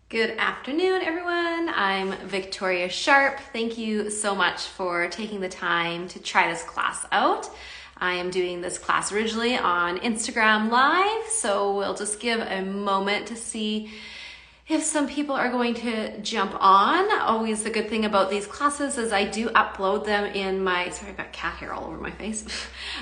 Good afternoon, everyone. I'm Victoria Sharp. Thank you so much for taking the time to try this class out. I am doing this class originally on Instagram Live, so we'll just give a moment to see if some people are going to jump on. Always the good thing about these classes is I do upload them in my, sorry, I've got cat hair all over my face,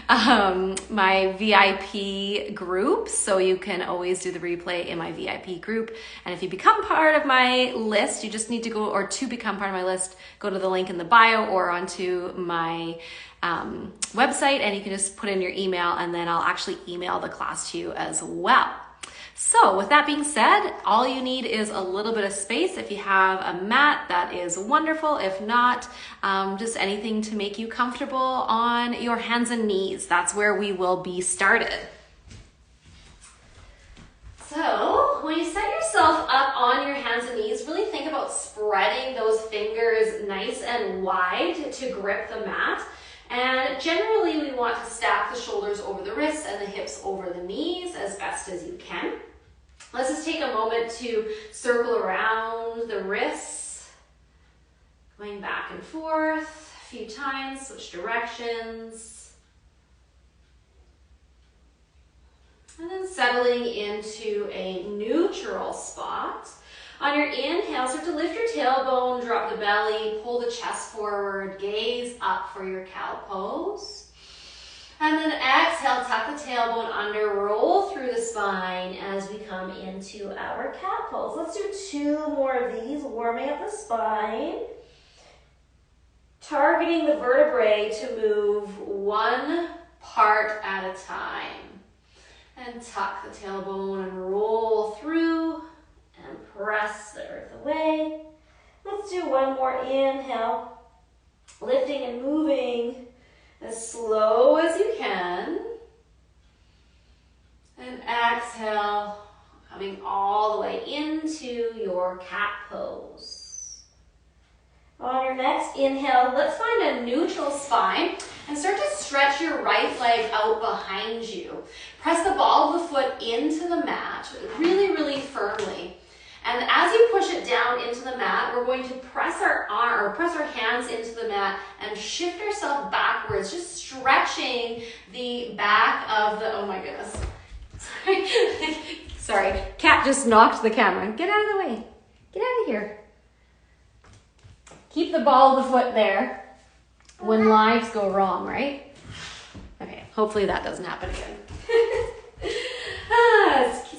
my VIP group. So you can always do the replay in my VIP group. And if you become part of my list, you just need to go, or to become part of my list, go to the link in the bio or onto my website, and you can just put in your email and then I'll actually email the class to you as well. So with that being said, all you need is a little bit of space. If you have a mat, that is wonderful. If not, just anything to make you comfortable on your hands and knees. That's where we will be started. So when you set yourself up on your hands and knees, really think about spreading those fingers nice and wide to grip the mat. And generally we want to stack the shoulders over the wrists and the hips over the knees as best as you can. Let's just take a moment to circle around the wrists, going back and forth a few times, switch directions. And then settling into a neutral spot. On your inhale, start to lift your tailbone, drop the belly, pull the chest forward, gaze up for your cow pose. And then exhale, tuck the tailbone under, roll through the spine as we come into our cat pose. Let's do 2 more of these, warming up the spine. Targeting the vertebrae to move one part at a time. And tuck the tailbone and roll through. And press the earth away. Let's do one more inhale, lifting and moving as slow as you can. And exhale, coming all the way into your cat pose. On your next inhale, let's find a neutral spine and start to stretch your right leg out behind you. Press the ball of the foot into the mat really, really firmly. And as you push it down into the mat, we're going to press our hands into the mat and shift ourselves backwards, just stretching the back of the, oh my goodness. Sorry, cat just knocked the camera. Get out of the way. Get out of here. Keep the ball of the foot there when lives go wrong, right? Okay, hopefully that doesn't happen again.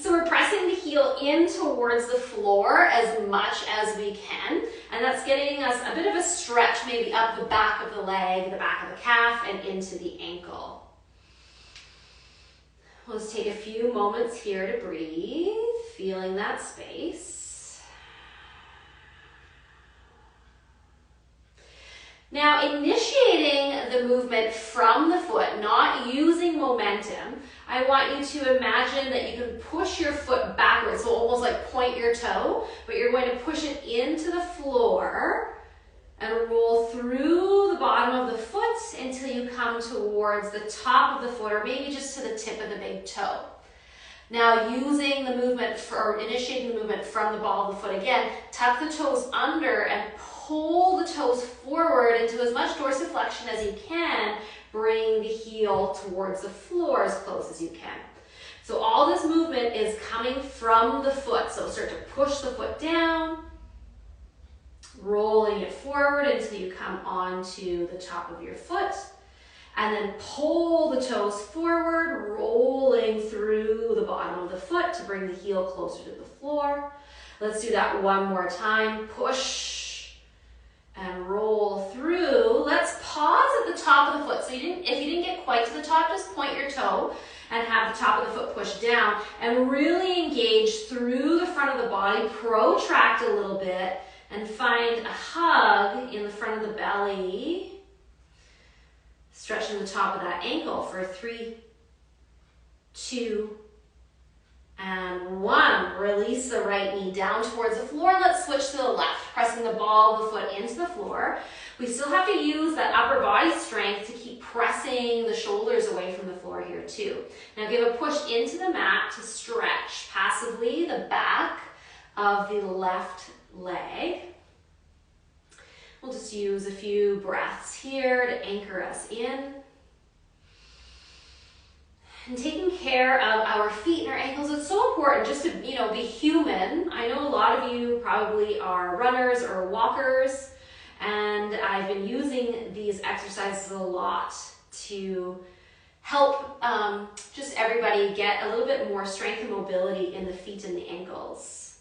So we're pressing the heel in towards the floor as much as we can, and that's getting us a bit of a stretch, maybe up the back of the leg, the back of the calf, and into the ankle. We'll just take a few moments here to breathe, feeling that space. Now, initiating the movement from the foot, not using momentum, I want you to imagine that you can push your foot backwards, so almost like point your toe, but you're going to push it into the floor and roll through the bottom of the foot until you come towards the top of the foot, or maybe just to the tip of the big toe. Now, using the movement or initiating the movement from the ball of the foot again, tuck the toes under and pull the toes forward into as much dorsiflexion as you can. Bring the heel towards the floor as close as you can. So all this movement is coming from the foot. So start to push the foot down, rolling it forward until you come onto the top of your foot. And then pull the toes forward, rolling through the bottom of the foot to bring the heel closer to the floor. Let's do that one more time. Push and roll through. Let's pause at the top of the foot. So if you didn't get quite to the top, just point your toe and have the top of the foot push down and really engage through the front of the body, protract a little bit, and find a hug in the front of the belly. Stretching the top of that ankle for 3, 2, and 1. Release the right knee down towards the floor. Let's switch to the left, pressing the ball of the foot into the floor. We still have to use that upper body strength to keep pressing the shoulders away from the floor here too. Now give a push into the mat to stretch passively the back of the left leg. We'll just use a few breaths here to anchor us in. And taking care of our feet and our ankles, it's so important just to, be human. I know a lot of you probably are runners or walkers, and I've been using these exercises a lot to help just everybody get a little bit more strength and mobility in the feet and the ankles.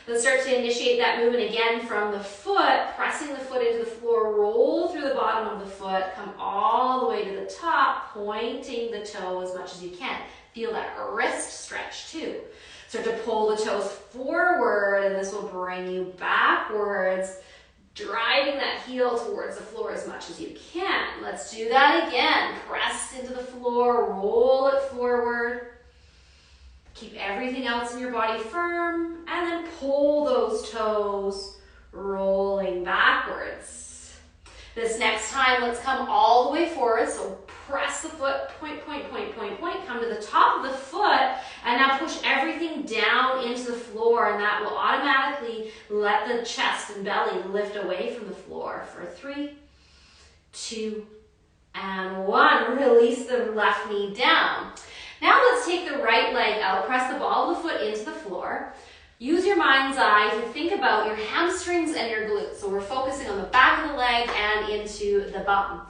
Let's start to initiate that movement again from the foot, pressing the foot into the floor, roll through the bottom of the foot, come all the way to the top, pointing the toe as much as you can. Feel that wrist stretch too. Start to pull the toes forward, and this will bring you backwards, driving that heel towards the floor as much as you can. Let's do that again. Press into the floor, roll it forward. Keep everything else in your body firm, and then pull those toes, rolling backwards. This next time, let's come all the way forward. So press the foot, point, point, point, point, point. Come to the top of the foot, and now push everything down into the floor, and that will automatically let the chest and belly lift away from the floor for 3, 2, and 1. Release the left knee down. Now let's take the right leg out, press the ball of the foot into the floor. Use your mind's eye to think about your hamstrings and your glutes. So we're focusing on the back of the leg and into the bum.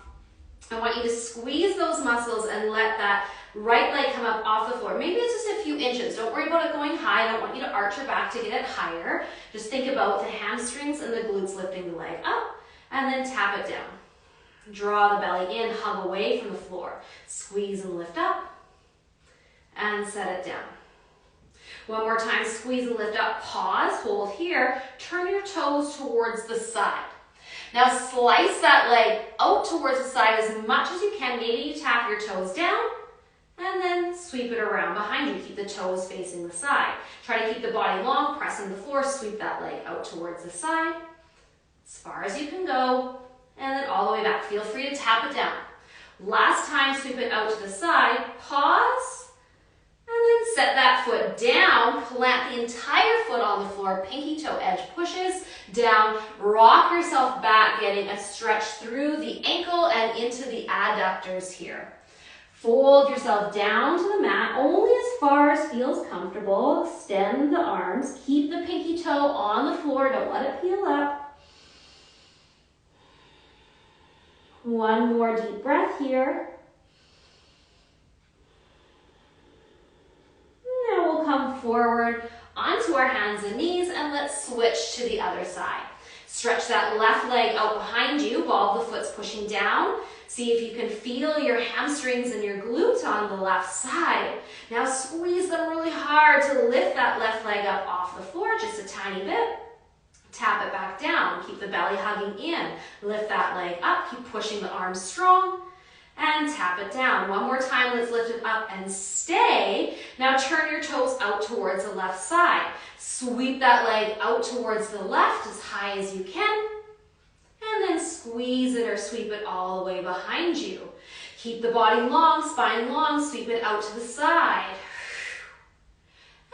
I want you to squeeze those muscles and let that right leg come up off the floor. Maybe it's just a few inches. Don't worry about it going high. I don't want you to arch your back to get it higher. Just think about the hamstrings and the glutes lifting the leg up, and then tap it down. Draw the belly in, hug away from the floor. Squeeze and lift up, and set it down. One more time, squeeze and lift up, pause, hold here, turn your toes towards the side. Now slice that leg out towards the side as much as you can. Maybe you tap your toes down, and then sweep it around behind you. Keep the toes facing the side. Try to keep the body long, pressing the floor, sweep that leg out towards the side, as far as you can go, and then all the way back. Feel free to tap it down. Last time, sweep it out to the side, pause, and then set that foot down, plant the entire foot on the floor, pinky toe edge pushes down, rock yourself back, getting a stretch through the ankle and into the adductors here. Fold yourself down to the mat, only as far as feels comfortable. Extend the arms, keep the pinky toe on the floor, don't let it peel up. One more deep breath here. Now we'll come forward onto our hands and knees, and let's switch to the other side. Stretch that left leg out behind you, ball of the foot's pushing down. See if you can feel your hamstrings and your glutes on the left side. Now squeeze them really hard to lift that left leg up off the floor just a tiny bit. Tap it back down, keep the belly hugging in. Lift that leg up, keep pushing the arms strong, and tap it down. One more time, let's lift it up and stay. Now turn your toes out towards the left side. Sweep that leg out towards the left as high as you can, and then squeeze it or sweep it all the way behind you. Keep the body long, spine long, sweep it out to the side.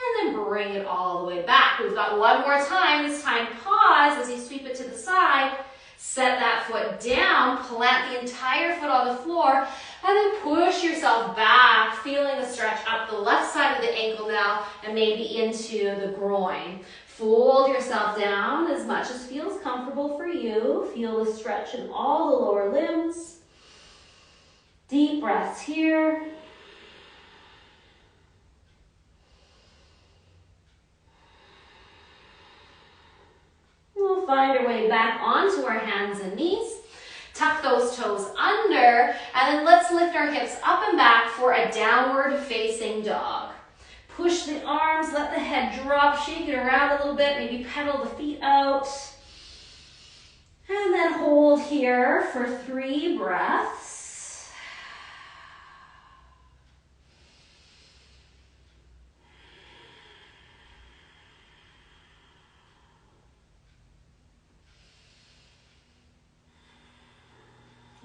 And then bring it all the way back. We've got one more time. This time, pause as you sweep it to the side. Set that foot down, plant the entire foot on the floor, and then push yourself back, feeling the stretch up the left side of the ankle now, and maybe into the groin. Fold yourself down as much as feels comfortable for you. Feel the stretch in all the lower limbs. Deep breaths here. We'll find our way back onto our hands and knees. Tuck those toes under, and then let's lift our hips up and back for a downward facing dog. Push the arms, let the head drop, shake it around a little bit, maybe pedal the feet out. And then hold here for 3 breaths.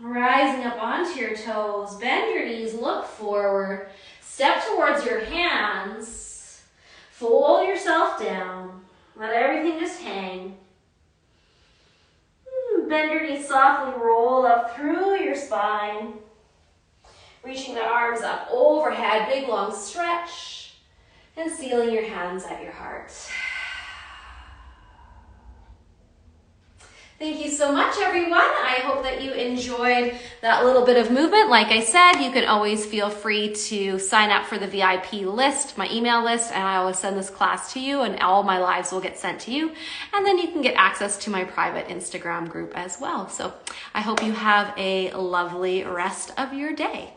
Rising up onto your toes, bend your knees, look forward, step towards your hands, fold yourself down, Let everything just hang. Bend your knees softly, roll up through your spine. Reaching the arms up overhead, big long stretch. And sealing your hands at your heart. Thank you so much, everyone. I hope that you enjoyed that little bit of movement. Like I said, you can always feel free to sign up for the VIP list, my email list, and I always send this class to you, and all my lives will get sent to you. And then you can get access to my private Instagram group as well. So I hope you have a lovely rest of your day.